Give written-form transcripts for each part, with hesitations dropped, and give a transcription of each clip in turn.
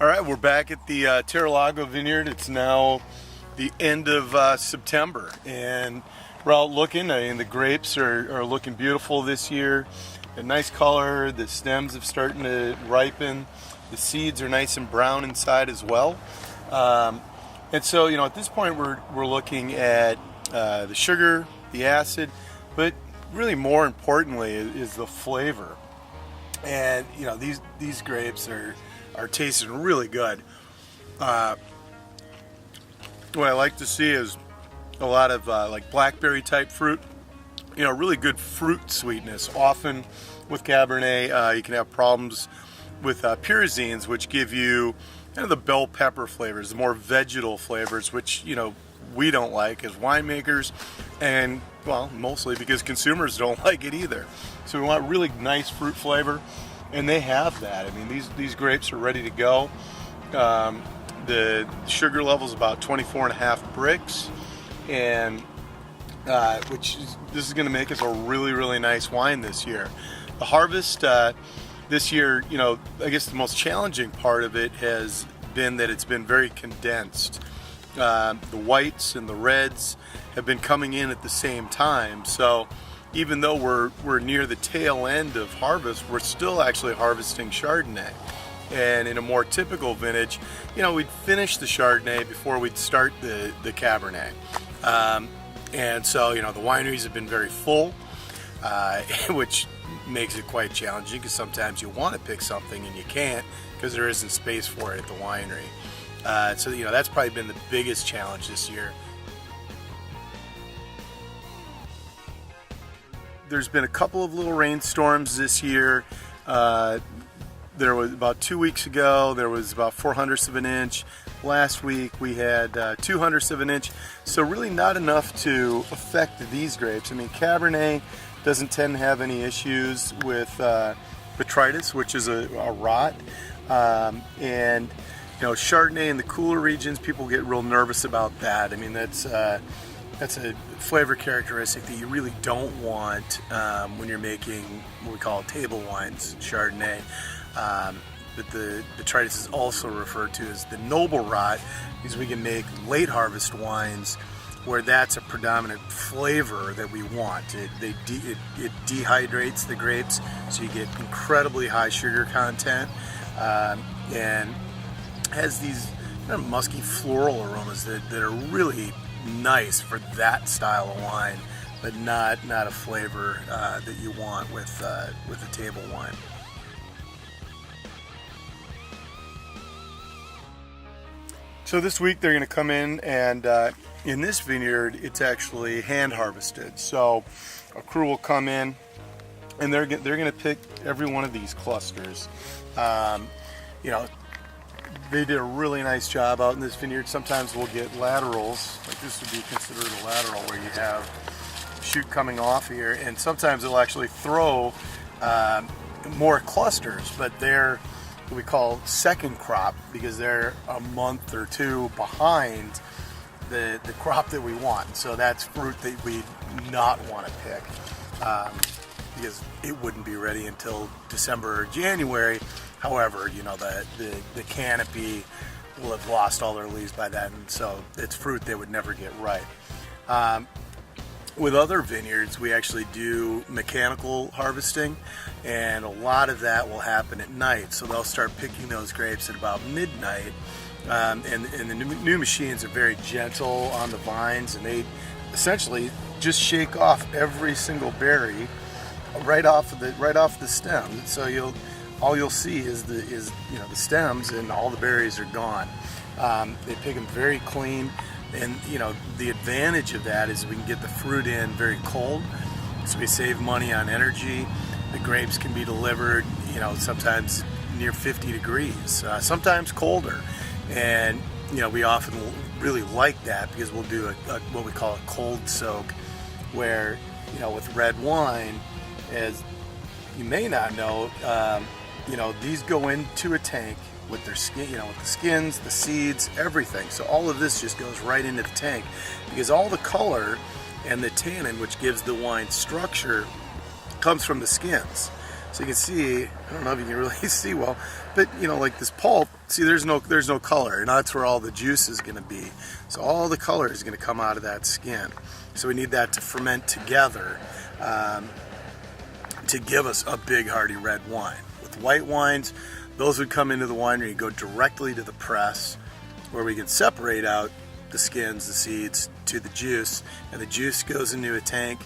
All right, we're back at the Terralago Vineyard. It's now the end of September, and we're out looking. I mean, the grapes are looking beautiful this year. A nice color. The stems have starting to ripen. The seeds are nice and brown inside as well. And so, at this point, we're looking at the sugar, the acid, but really more importantly is the flavor. And these grapes are tasting really good. What I like to see is a lot of like blackberry type fruit. Really good fruit sweetness. Often with Cabernet, you can have problems with pyrazines, which give you kind of the bell pepper flavors, the more vegetal flavors, which we don't like as winemakers, and well, mostly because consumers don't like it either. So we want really nice fruit flavor. And they have that. I mean, these grapes are ready to go. The sugar level is about 24.5 brix, and this is going to make us a really, really nice wine this year. The harvest this year, I guess the most challenging part of it has been that it's been very condensed. The whites and the reds have been coming in at the same time, so even though we're near the tail end of harvest, we're still actually harvesting Chardonnay. And in a more typical vintage, we'd finish the Chardonnay before we'd start the Cabernet. And so, the wineries have been very full, which makes it quite challenging because sometimes you want to pick something and you can't because there isn't space for it at the winery. So, that's probably been the biggest challenge this year. There's been a couple of little rainstorms this year. There was about 2 weeks ago, there was about 0.04 of an inch. Last week we had 0.02 of an inch. So really not enough to affect these grapes. I mean, Cabernet doesn't tend to have any issues with botrytis, which is a rot. And Chardonnay in the cooler regions, people get real nervous about that. I mean, that's a flavor characteristic that you really don't want when you're making what we call table wines, Chardonnay. But the botrytis is also referred to as the noble rot, because we can make late harvest wines where that's a predominant flavor that we want. It dehydrates the grapes, so you get incredibly high sugar content, and has these kind of musky floral aromas that are really nice for that style of wine, but not a flavor that you want with a table wine. So this week they're going to come in, and in this vineyard it's actually hand harvested. So a crew will come in and they're going to pick every one of these clusters. They did a really nice job out in this vineyard. Sometimes we'll get laterals, like this would be considered a lateral, where you have a shoot coming off here, and sometimes it'll actually throw more clusters, but they're what we call second crop because they're a month or two behind the crop that we want. So that's fruit that we not want to pick because it wouldn't be ready until December or January. However, the canopy will have lost all their leaves by then, so it's fruit they would never get ripe. With other vineyards, we actually do mechanical harvesting, and a lot of that will happen at night. So they'll start picking those grapes at about midnight, and the new machines are very gentle on the vines, and they essentially just shake off every single berry right off the stem. So all you'll see is the stems, and all the berries are gone. They pick them very clean, and the advantage of that is we can get the fruit in very cold, so we save money on energy. The grapes can be delivered, sometimes near 50 degrees, sometimes colder, and we often really like that because we'll do what we call a cold soak, where with red wine, as you may not know, these go into a tank with their skin, with the skins, the seeds, everything. So all of this just goes right into the tank because all the color and the tannin, which gives the wine structure, comes from the skins. So you can see, I don't know if you can really see well, but like this pulp see, there's no color, and that's where all the juice is going to be. So all the color is going to come out of that skin. So we need that to ferment together to give us a big hearty red wine. With white wines, those would come into the winery and go directly to the press, where we can separate out the skins, the seeds, to the juice, and the juice goes into a tank,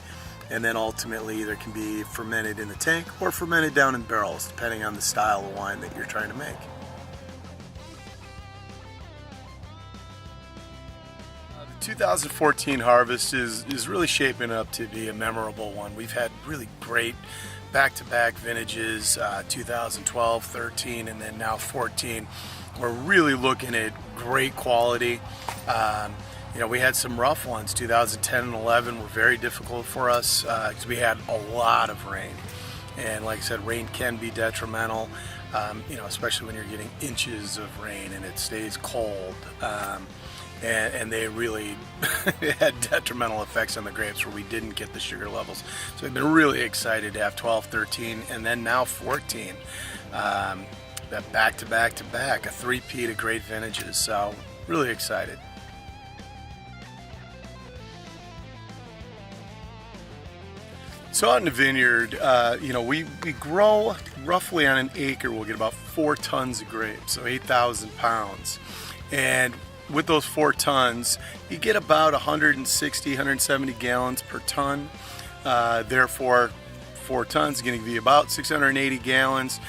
and then ultimately either can be fermented in the tank or fermented down in barrels, depending on the style of wine that you're trying to make. The 2014 harvest is really shaping up to be a memorable one. We've had really great back-to-back vintages, 2012, 13, and then now 14. We're really looking at great quality. You know, we had some rough ones. 2010 and 11 were very difficult for us because we had a lot of rain. And like I said, rain can be detrimental, you know, especially when you're getting inches of rain and it stays cold. And they really had detrimental effects on the grapes where we didn't get the sugar levels. So we've been really excited to have 12, 13, and then now 14. That back-to-back-to-back, a three-peat of great vintages. So really excited. So out in the vineyard, you know, we grow roughly on an acre, we'll get about 4 tons of grapes, so 8,000 pounds. And with those 4 tons, you get about 160, 170 gallons per ton. Therefore, 4 tons is going to be about 680 gallons,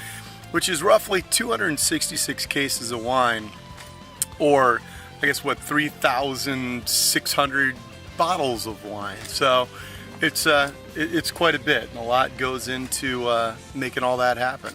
which is roughly 266 cases of wine, or I guess what, 3,600 bottles of wine. So it's quite a bit, and a lot goes into making all that happen.